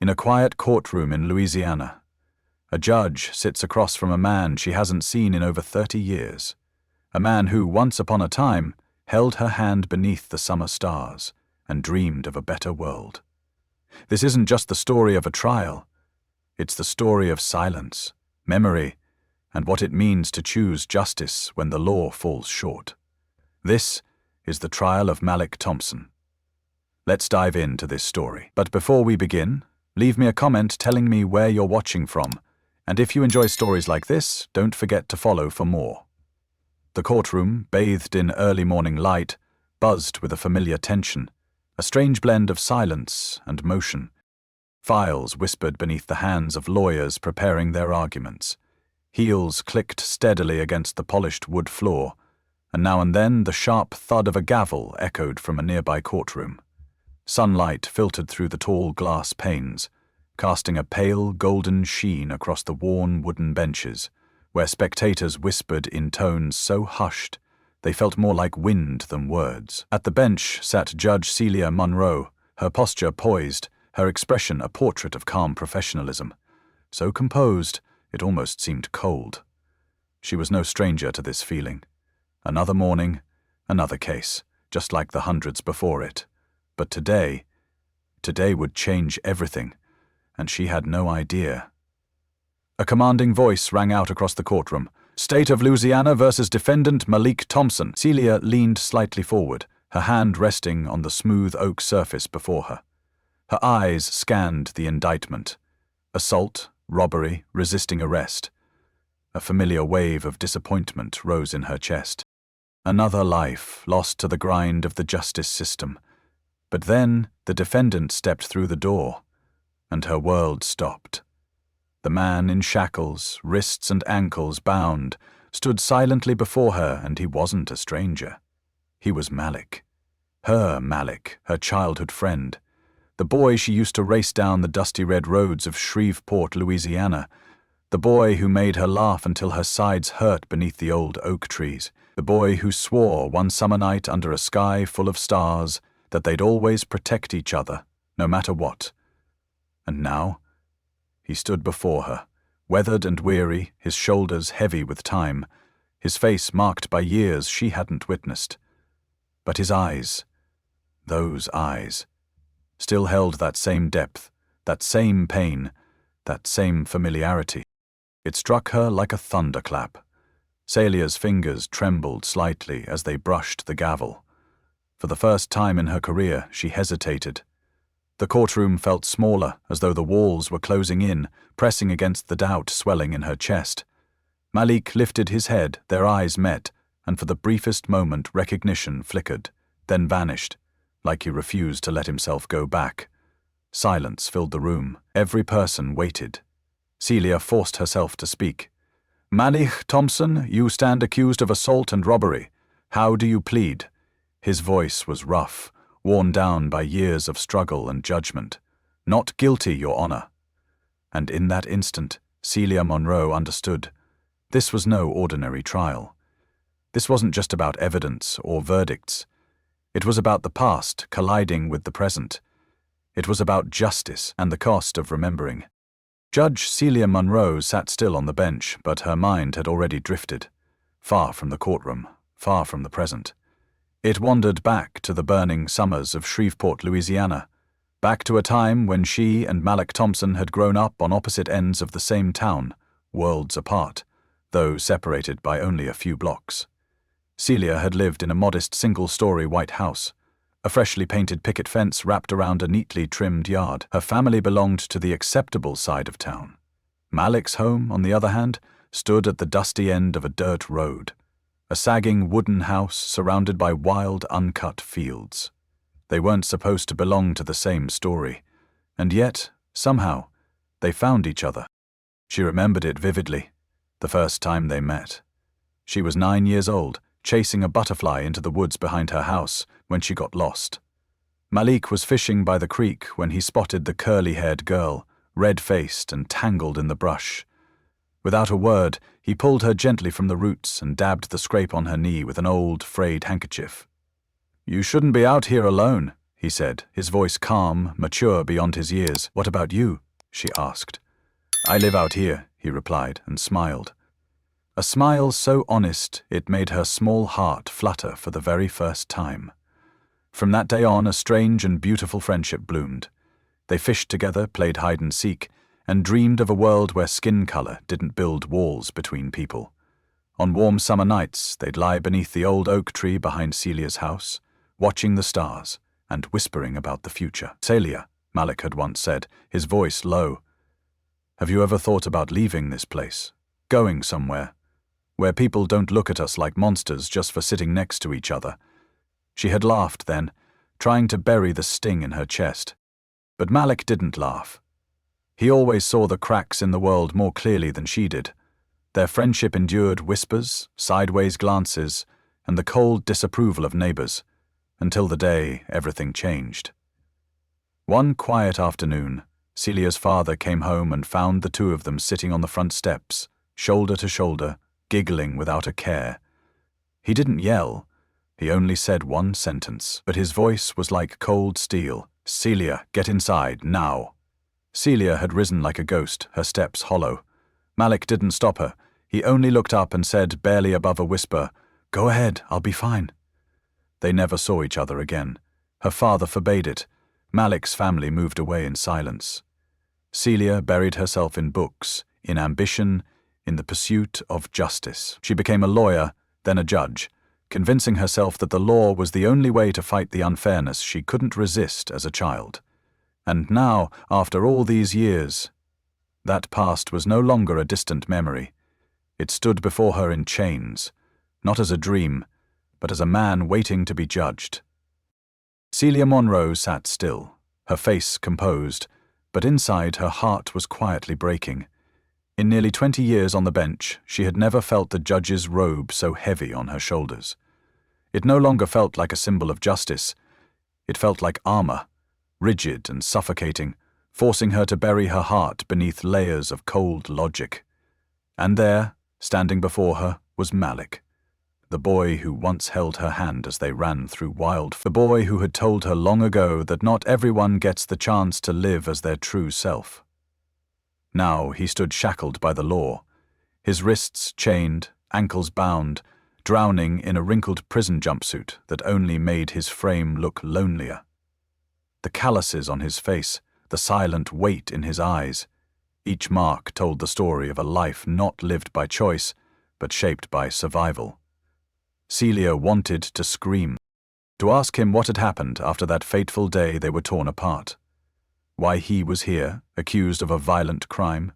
In a quiet courtroom in Louisiana, a judge sits across from a man she hasn't seen in over 30 years. A man who, once upon a time, held her hand beneath the summer stars and dreamed of a better world. This isn't just the story of a trial. It's the story of silence, memory, and what it means to choose justice when the law falls short. This is the trial of Malik Thompson. Let's dive into this story. But before we begin, leave me a comment telling me where you're watching from, and if you enjoy stories like this, don't forget to follow for more. The courtroom, bathed in early morning light, buzzed with a familiar tension, a strange blend of silence and motion. Files whispered beneath the hands of lawyers preparing their arguments. Heels clicked steadily against the polished wood floor, and now and then the sharp thud of a gavel echoed from a nearby courtroom. Sunlight filtered through the tall glass panes, casting a pale golden sheen across the worn wooden benches, where spectators whispered in tones so hushed they felt more like wind than words. At the bench sat Judge Celia Monroe, her posture poised, her expression a portrait of calm professionalism. So composed, it almost seemed cold. She was no stranger to this feeling. Another morning, another case, just like the hundreds before it. But today would change everything, and she had no idea. A commanding voice rang out across the courtroom. State of Louisiana versus defendant Malik Thompson. Celia leaned slightly forward, her hand resting on the smooth oak surface before her. Her eyes scanned the indictment. Assault, robbery, resisting arrest. A familiar wave of disappointment rose in her chest. Another life lost to the grind of the justice system. But then the defendant stepped through the door, and her world stopped. The man in shackles, wrists and ankles bound, stood silently before her, and he wasn't a stranger. He was Malik. Her childhood friend. The boy she used to race down the dusty red roads of Shreveport, Louisiana. The boy who made her laugh until her sides hurt beneath the old oak trees. The boy who swore one summer night under a sky full of stars that they'd always protect each other, no matter what. And now, he stood before her, weathered and weary, his shoulders heavy with time, his face marked by years she hadn't witnessed. But his eyes, those eyes, still held that same depth, that same pain, that same familiarity. It struck her like a thunderclap. Celia's fingers trembled slightly as they brushed the gavel. For the first time in her career, she hesitated. The courtroom felt smaller, as though the walls were closing in, pressing against the doubt swelling in her chest. Malik lifted his head, their eyes met, and for the briefest moment recognition flickered, then vanished, like he refused to let himself go back. Silence filled the room. Every person waited. Celia forced herself to speak. Malik Thompson, you stand accused of assault and robbery. How do you plead? His voice was rough, worn down by years of struggle and judgment. Not guilty, Your Honor. And in that instant, Celia Monroe understood. This was no ordinary trial. This wasn't just about evidence or verdicts. It was about the past colliding with the present. It was about justice and the cost of remembering. Judge Celia Monroe sat still on the bench, but her mind had already drifted. Far from the courtroom, far from the present. It wandered back to the burning summers of Shreveport, Louisiana, back to a time when she and Malik Thompson had grown up on opposite ends of the same town, worlds apart, though separated by only a few blocks. Celia had lived in a modest single-story white house, a freshly painted picket fence wrapped around a neatly trimmed yard. Her family belonged to the acceptable side of town. Malik's home, on the other hand, stood at the dusty end of a dirt road. A sagging wooden house surrounded by wild, uncut fields. They weren't supposed to belong to the same story, and yet, somehow, they found each other. She remembered it vividly, the first time they met. She was 9 years old, chasing a butterfly into the woods behind her house when she got lost. Malik was fishing by the creek when he spotted the curly-haired girl, red-faced and tangled in the brush. Without a word, he pulled her gently from the roots and dabbed the scrape on her knee with an old, frayed handkerchief. "You shouldn't be out here alone," he said, his voice calm, mature beyond his years. "What about you?" she asked. "I live out here," he replied, and smiled. A smile so honest it made her small heart flutter for the very first time. From that day on, a strange and beautiful friendship bloomed. They fished together, played hide-and-seek, and dreamed of a world where skin color didn't build walls between people. On warm summer nights, they'd lie beneath the old oak tree behind Celia's house, watching the stars and whispering about the future. "Celia," Malik had once said, his voice low, "have you ever thought about leaving this place, going somewhere, where people don't look at us like monsters just for sitting next to each other?" She had laughed then, trying to bury the sting in her chest. But Malik didn't laugh. He always saw the cracks in the world more clearly than she did. Their friendship endured whispers, sideways glances, and the cold disapproval of neighbors, until the day everything changed. One quiet afternoon, Celia's father came home and found the two of them sitting on the front steps, shoulder to shoulder, giggling without a care. He didn't yell. He only said one sentence, but his voice was like cold steel. "Celia, get inside, now." Celia had risen like a ghost, her steps hollow. Malik didn't stop her. He only looked up and said, barely above a whisper, "Go ahead, I'll be fine." They never saw each other again. Her father forbade it. Malik's family moved away in silence. Celia buried herself in books, in ambition, in the pursuit of justice. She became a lawyer, then a judge, convincing herself that the law was the only way to fight the unfairness she couldn't resist as a child. And now, after all these years, that past was no longer a distant memory. It stood before her in chains, not as a dream, but as a man waiting to be judged. Celia Monroe sat still, her face composed, but inside her heart was quietly breaking. In nearly 20 years on the bench, she had never felt the judge's robe so heavy on her shoulders. It no longer felt like a symbol of justice. It felt like armor, rigid and suffocating, forcing her to bury her heart beneath layers of cold logic. And there, standing before her, was Malik, the boy who once held her hand as they ran through the boy who had told her long ago that not everyone gets the chance to live as their true self. Now he stood shackled by the law, his wrists chained, ankles bound, drowning in a wrinkled prison jumpsuit that only made his frame look lonelier. The calluses on his face, the silent weight in his eyes, each mark told the story of a life not lived by choice, but shaped by survival. Celia wanted to scream, to ask him what had happened after that fateful day they were torn apart. Why he was here, accused of a violent crime.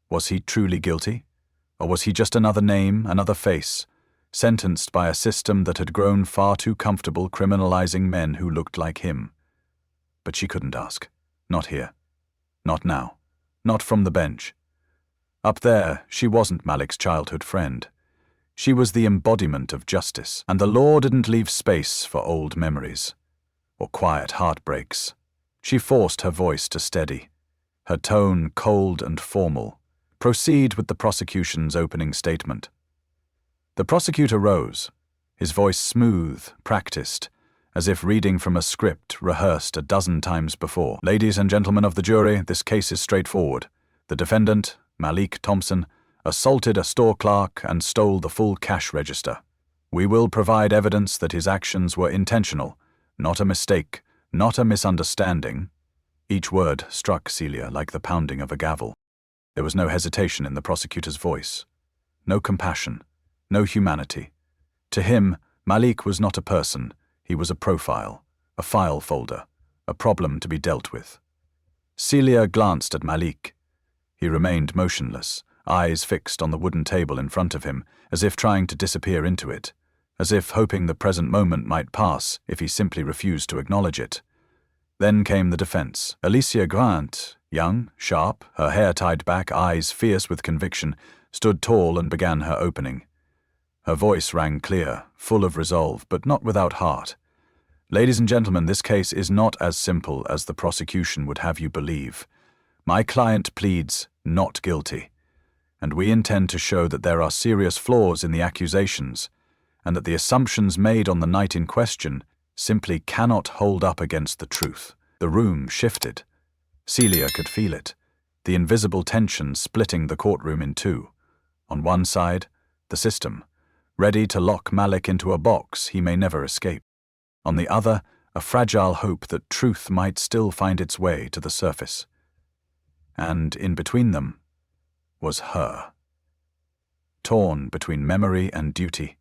Was he truly guilty? Or was he just another name, another face, sentenced by a system that had grown far too comfortable criminalizing men who looked like him? But she couldn't ask. Not here. Not now. Not from the bench. Up there, she wasn't Malik's childhood friend. She was the embodiment of justice, and the law didn't leave space for old memories or quiet heartbreaks. She forced her voice to steady, her tone cold and formal. "Proceed with the prosecution's opening statement." The prosecutor rose, his voice smooth, practiced, as if reading from a script rehearsed a dozen times before. "Ladies and gentlemen of the jury, this case is straightforward. The defendant, Malik Thompson, assaulted a store clerk and stole the full cash register. We will provide evidence that his actions were intentional, not a mistake, not a misunderstanding." Each word struck Celia like the pounding of a gavel. There was no hesitation in the prosecutor's voice, no compassion, no humanity. To him, Malik was not a person, he was a profile, a file folder, a problem to be dealt with. Celia glanced at Malik. He remained motionless, eyes fixed on the wooden table in front of him, as if trying to disappear into it, as if hoping the present moment might pass if he simply refused to acknowledge it. Then came the defense. Alicia Grant, young, sharp, her hair tied back, eyes fierce with conviction, stood tall and began her opening. Her voice rang clear, full of resolve, but not without heart. "Ladies and gentlemen, this case is not as simple as the prosecution would have you believe. My client pleads not guilty, and we intend to show that there are serious flaws in the accusations, and that the assumptions made on the night in question simply cannot hold up against the truth. The room shifted. Celia could feel it, the invisible tension splitting the courtroom in two. On one side, the system, ready to lock Malik into a box he may never escape. On the other, a fragile hope that truth might still find its way to the surface. And in between them was her. Torn between memory and duty.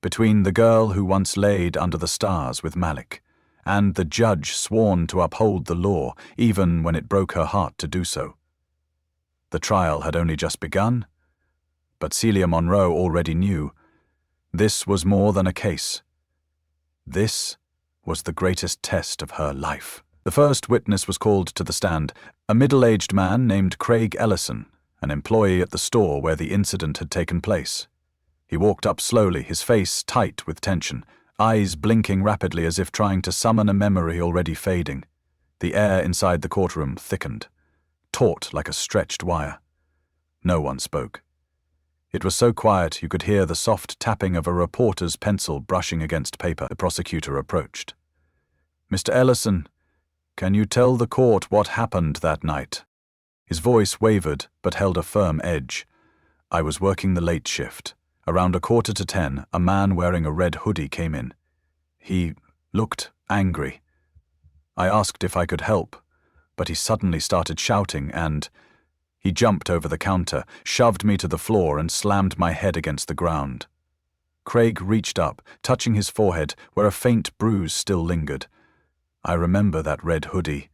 Between the girl who once laid under the stars with Malik, and the judge sworn to uphold the law even when it broke her heart to do so. The trial had only just begun, but Celia Monroe already knew this was more than a case. This was the greatest test of her life. The first witness was called to the stand, a middle-aged man named Craig Ellison, an employee at the store where the incident had taken place. He walked up slowly, his face tight with tension, eyes blinking rapidly as if trying to summon a memory already fading. The air inside the courtroom thickened, taut like a stretched wire. No one spoke. It was so quiet you could hear the soft tapping of a reporter's pencil brushing against paper. The prosecutor approached. "Mr. Ellison, can you tell the court what happened that night?" His voice wavered but held a firm edge. "I was working the late shift. Around 9:45, a man wearing a red hoodie came in. He looked angry. I asked if I could help, but he suddenly started shouting and he jumped over the counter, shoved me to the floor and slammed my head against the ground." Craig reached up, touching his forehead where a faint bruise still lingered. "I remember that red hoodie,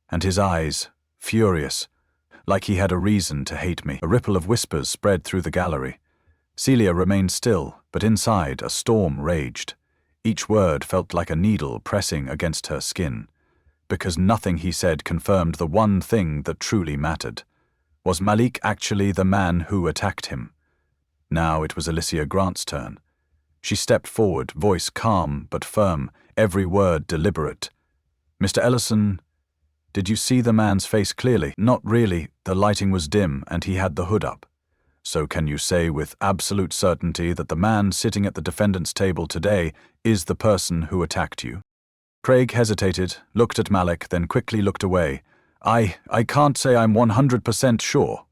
and his eyes, furious, like he had a reason to hate me." A ripple of whispers spread through the gallery. Celia remained still, but inside a storm raged. Each word felt like a needle pressing against her skin, because nothing he said confirmed the one thing that truly mattered. Was Malik actually the man who attacked him? Now it was Alicia Grant's turn. She stepped forward, voice calm but firm, every word deliberate. "Mr. Ellison, did you see the man's face clearly?" "Not really. The lighting was dim and he had the hood up." "So can you say with absolute certainty that the man sitting at the defendant's table today is the person who attacked you?" Craig hesitated, looked at Malik, then quickly looked away. I can't say I'm 100% sure.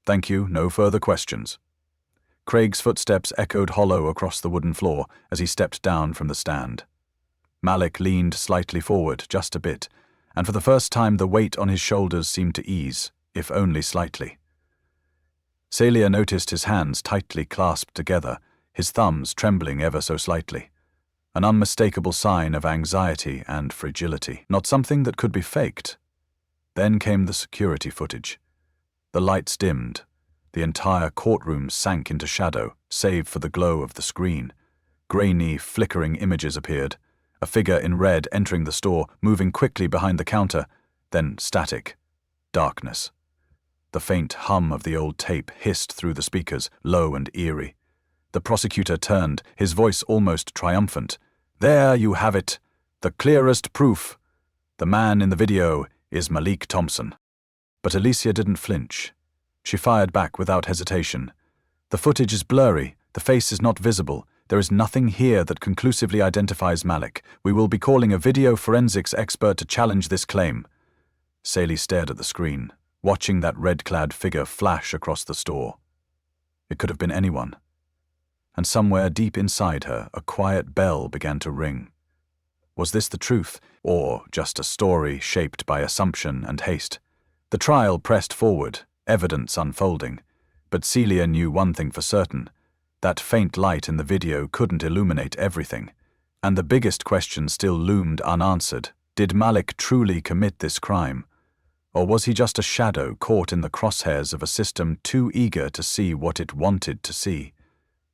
Thank you, no further questions." Craig's footsteps echoed hollow across the wooden floor as he stepped down from the stand. Malik leaned slightly forward, just a bit, and for the first time the weight on his shoulders seemed to ease, if only slightly. Celia noticed his hands tightly clasped together, his thumbs trembling ever so slightly. An unmistakable sign of anxiety and fragility, not something that could be faked. Then came the security footage. The lights dimmed. The entire courtroom sank into shadow, save for the glow of the screen. Grainy, flickering images appeared. A figure in red entering the store, moving quickly behind the counter, then static. Darkness. The faint hum of the old tape hissed through the speakers, low and eerie. The prosecutor turned, his voice almost triumphant. "There you have it. The clearest proof. The man in the video is Malik Thompson." But Alicia didn't flinch. She fired back without hesitation. "The footage is blurry. The face is not visible. There is nothing here that conclusively identifies Malik. We will be calling a video forensics expert to challenge this claim." Celia stared at the screen, watching that red-clad figure flash across the store. It could have been anyone. And somewhere deep inside her, a quiet bell began to ring. Was this the truth, or just a story shaped by assumption and haste? The trial pressed forward, evidence unfolding, but Celia knew one thing for certain. That faint light in the video couldn't illuminate everything, and the biggest question still loomed unanswered. Did Malik truly commit this crime? Or was he just a shadow caught in the crosshairs of a system too eager to see what it wanted to see?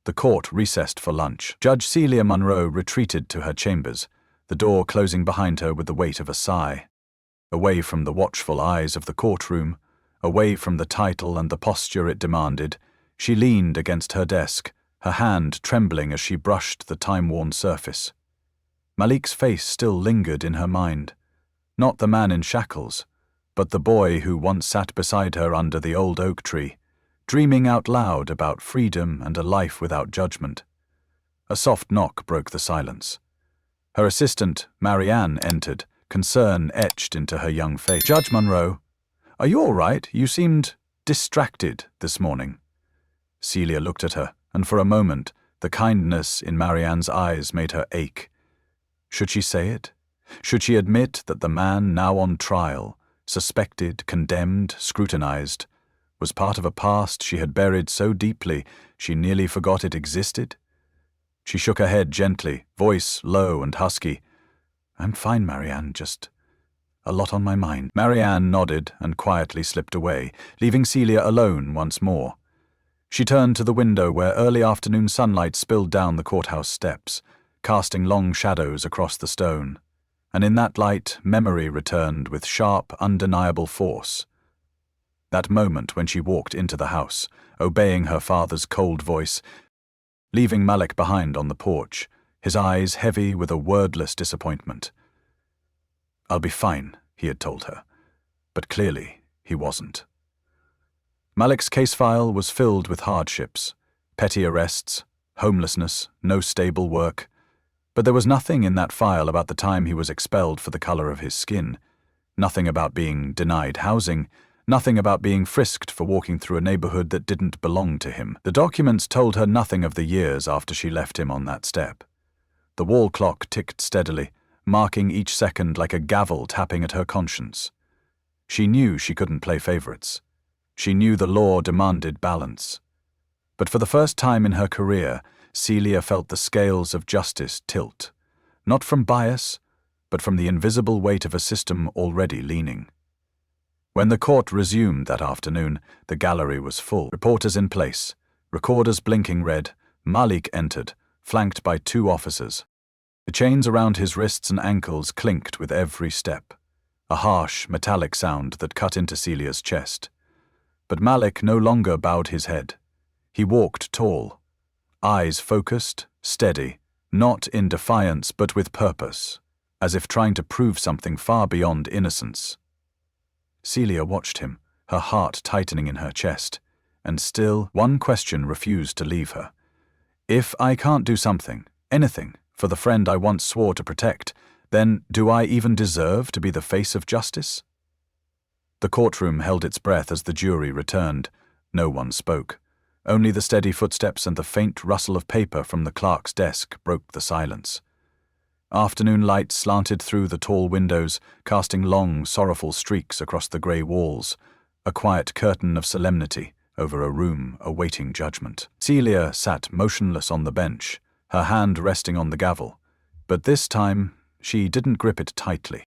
The court recessed for lunch. Judge Celia Monroe retreated to her chambers, the door closing behind her with the weight of a sigh. Away from the watchful eyes of the courtroom, away from the title and the posture it demanded, she leaned against her desk, her hand trembling as she brushed the time-worn surface. Malik's face still lingered in her mind. Not the man in shackles, but the boy who once sat beside her under the old oak tree, dreaming out loud about freedom and a life without judgment. A soft knock broke the silence. Her assistant, Marianne, entered, concern etched into her young face. "Judge Monroe, are you all right? You seemed distracted this morning." Celia looked at her, and for a moment, the kindness in Marianne's eyes made her ache. Should she say it? Should she admit that the man now on trial, suspected, condemned, scrutinized, was part of a past she had buried so deeply she nearly forgot it existed? She shook her head gently, voice low and husky. "I'm fine, Marianne, just a lot on my mind." Marianne nodded and quietly slipped away, leaving Celia alone once more. She turned to the window where early afternoon sunlight spilled down the courthouse steps, casting long shadows across the stone. And in that light, memory returned with sharp, undeniable force. That moment when she walked into the house, obeying her father's cold voice, leaving Malik behind on the porch, his eyes heavy with a wordless disappointment. "I'll be fine," he had told her, but clearly he wasn't. Malik's case file was filled with hardships, petty arrests, homelessness, no stable work, but there was nothing in that file about the time he was expelled for the color of his skin, nothing about being denied housing, nothing about being frisked for walking through a neighborhood that didn't belong to him. The documents told her nothing of the years after she left him on that step. The wall clock ticked steadily, marking each second like a gavel tapping at her conscience. She knew she couldn't play favorites. She knew the law demanded balance. But for the first time in her career, Celia felt the scales of justice tilt, not from bias, but from the invisible weight of a system already leaning. When the court resumed that afternoon, the gallery was full. Reporters in place, recorders blinking red, Malik entered, flanked by 2 officers. The chains around his wrists and ankles clinked with every step, a harsh, metallic sound that cut into Celia's chest. But Malik no longer bowed his head. He walked tall, eyes focused, steady, not in defiance but with purpose, as if trying to prove something far beyond innocence. Celia watched him, her heart tightening in her chest, and still one question refused to leave her. If I can't do something, anything, for the friend I once swore to protect, then do I even deserve to be the face of justice? The courtroom held its breath as the jury returned. No one spoke. Only the steady footsteps and the faint rustle of paper from the clerk's desk broke the silence. Afternoon light slanted through the tall windows, casting long, sorrowful streaks across the grey walls, a quiet curtain of solemnity over a room awaiting judgment. Celia sat motionless on the bench, her hand resting on the gavel, but this time she didn't grip it tightly.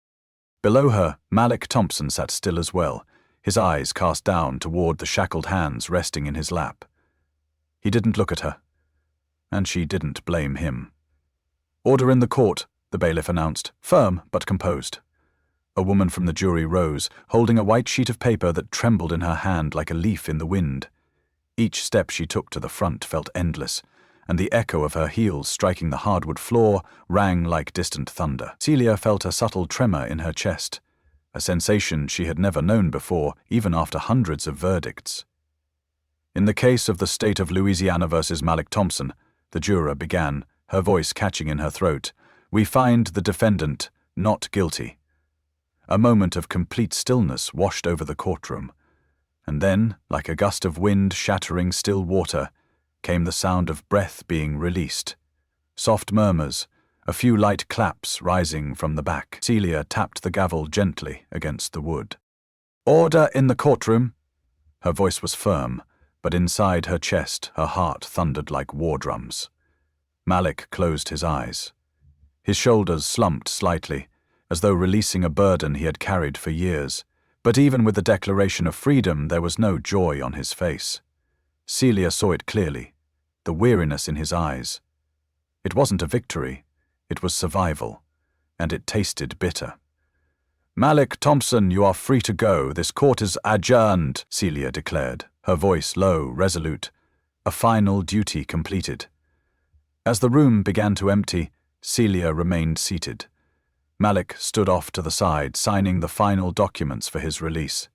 Below her, Malik Thompson sat still as well, his eyes cast down toward the shackled hands resting in his lap. He didn't look at her, and she didn't blame him. "Order in the court," the bailiff announced, firm but composed. A woman from the jury rose, holding a white sheet of paper that trembled in her hand like a leaf in the wind. Each step she took to the front felt endless, and the echo of her heels striking the hardwood floor rang like distant thunder. Celia felt a subtle tremor in her chest, a sensation she had never known before, even after hundreds of verdicts. In the case of the state of Louisiana versus Malik Thompson, the juror began, her voice catching in her throat, "We find the defendant not guilty." A moment of complete stillness washed over the courtroom, and then, like a gust of wind shattering still water, came the sound of breath being released. Soft murmurs, a few light claps rising from the back. Celia tapped the gavel gently against the wood. "Order in the courtroom." Her voice was firm, but inside her chest her heart thundered like war drums. Malik closed his eyes. His shoulders slumped slightly, as though releasing a burden he had carried for years, but even with the declaration of freedom there was no joy on his face. Celia saw it clearly, the weariness in his eyes. It wasn't a victory, it was survival, and it tasted bitter. "Malik Thompson, you are free to go. This court is adjourned," Celia declared, her voice low, resolute, a final duty completed. As the room began to empty, Celia remained seated. Malik stood off to the side, signing the final documents for his release.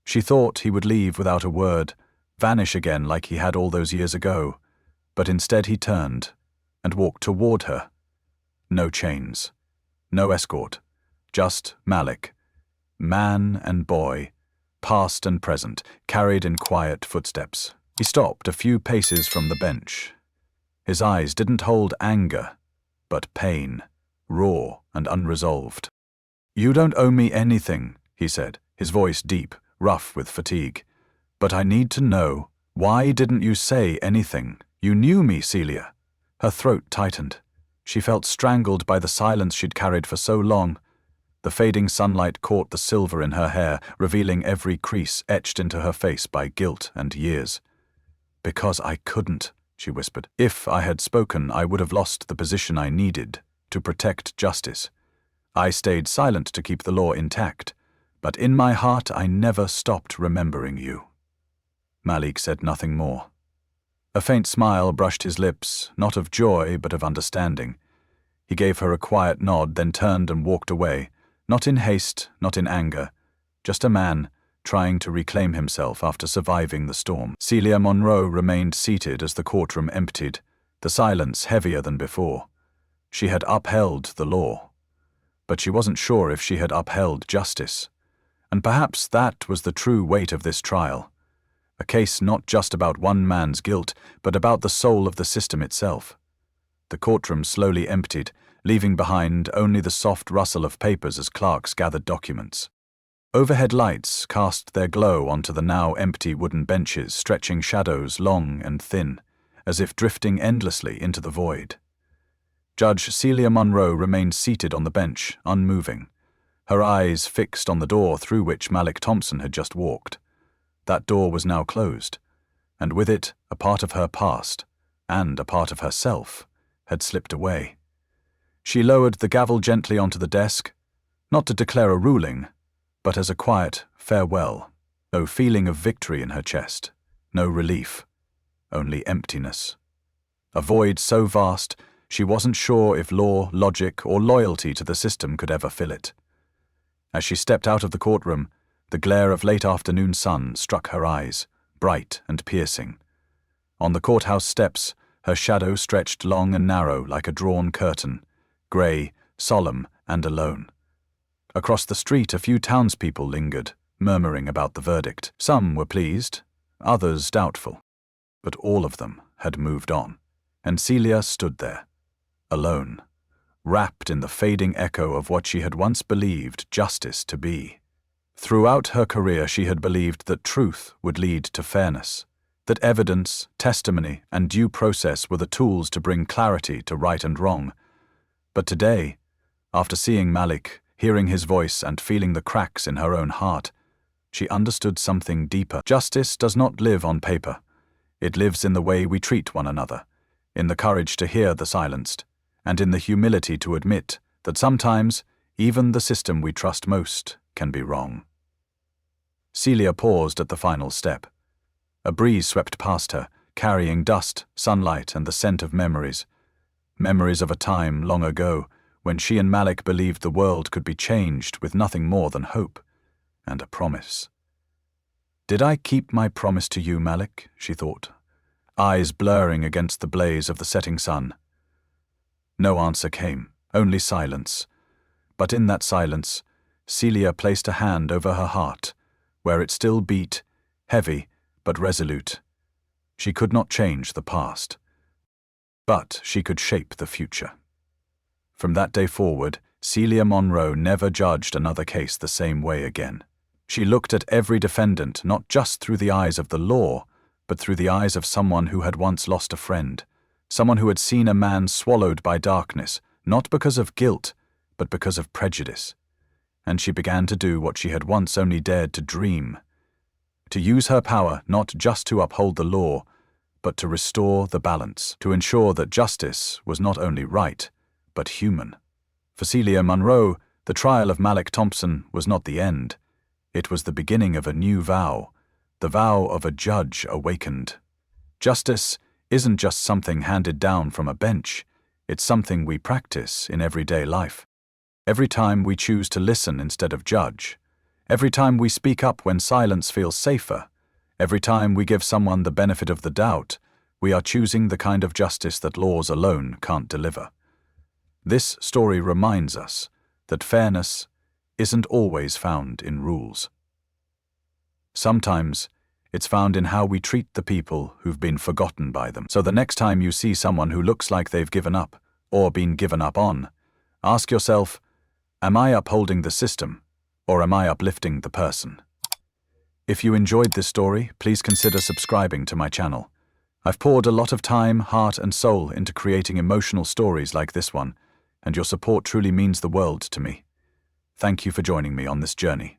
She thought he would leave without a word, vanish again like he had all those years ago, but instead he turned and walked toward her, No chains. No escort. Just Malik. Man and boy, past and present, carried in quiet footsteps. He stopped a few paces from the bench. His eyes didn't hold anger, but pain, raw and unresolved. "You don't owe me anything," he said, his voice deep, rough with fatigue. "But I need to know, why didn't you say anything? You knew me, Celia." Her throat tightened. She felt strangled by the silence she'd carried for so long. The fading sunlight caught the silver in her hair, revealing every crease etched into her face by guilt and years. "Because I couldn't," she whispered. "If I had spoken, I would have lost the position I needed to protect justice. I stayed silent to keep the law intact, but in my heart I never stopped remembering you." Malik said nothing more. A faint smile brushed his lips, not of joy but of understanding. He gave her a quiet nod, then turned and walked away, not in haste, not in anger, just a man trying to reclaim himself after surviving the storm. Celia Monroe remained seated as the courtroom emptied, the silence heavier than before. She had upheld the law, but she wasn't sure if she had upheld justice. And perhaps that was the true weight of this trial. A case not just about one man's guilt, but about the soul of the system itself. The courtroom slowly emptied, leaving behind only the soft rustle of papers as clerks gathered documents. Overhead lights cast their glow onto the now empty wooden benches, stretching shadows long and thin, as if drifting endlessly into the void. Judge Celia Monroe remained seated on the bench, unmoving, her eyes fixed on the door through which Malik Thompson had just walked. That door was now closed, and with it a part of her past, and a part of herself, had slipped away. She lowered the gavel gently onto the desk, not to declare a ruling, but as a quiet farewell. No feeling of victory in her chest, no relief, only emptiness. A void so vast, she wasn't sure if law, logic, or loyalty to the system could ever fill it. As she stepped out of the courtroom, the glare of late afternoon sun struck her eyes, bright and piercing. On the courthouse steps, her shadow stretched long and narrow like a drawn curtain, grey, solemn, and alone. Across the street, a few townspeople lingered, murmuring about the verdict. Some were pleased, others doubtful. But all of them had moved on, and Celia stood there, alone, wrapped in the fading echo of what she had once believed justice to be. Throughout her career, she had believed that truth would lead to fairness, that evidence, testimony, and due process were the tools to bring clarity to right and wrong. But today, after seeing Malik, hearing his voice and feeling the cracks in her own heart, she understood something deeper. Justice does not live on paper. It lives in the way we treat one another, in the courage to hear the silenced, and in the humility to admit that sometimes even the system we trust most can be wrong. Celia paused at the final step. A breeze swept past her, carrying dust, sunlight, and the scent of memories. Memories of a time long ago, when she and Malik believed the world could be changed with nothing more than hope and a promise. "Did I keep my promise to you, Malik?" she thought, eyes blurring against the blaze of the setting sun. No answer came, only silence. But in that silence, Celia placed a hand over her heart, where it still beat, heavy but resolute. She could not change the past, but she could shape the future. From that day forward, Celia Monroe never judged another case the same way again. She looked at every defendant not just through the eyes of the law, but through the eyes of someone who had once lost a friend, someone who had seen a man swallowed by darkness, not because of guilt, but because of prejudice. And she began to do what she had once only dared to dream, to use her power not just to uphold the law, but to restore the balance, to ensure that justice was not only right, but human. For Celia Monroe, the trial of Malik Thompson was not the end. It was the beginning of a new vow, the vow of a judge awakened. Justice isn't just something handed down from a bench, it's something we practice in everyday life. Every time we choose to listen instead of judge, every time we speak up when silence feels safer, every time we give someone the benefit of the doubt, we are choosing the kind of justice that laws alone can't deliver. This story reminds us that fairness isn't always found in rules. Sometimes it's found in how we treat the people who've been forgotten by them. So the next time you see someone who looks like they've given up or been given up on, ask yourself, am I upholding the system or am I uplifting the person? If you enjoyed this story, please consider subscribing to my channel. I've poured a lot of time, heart, and soul into creating emotional stories like this one, and your support truly means the world to me. Thank you for joining me on this journey.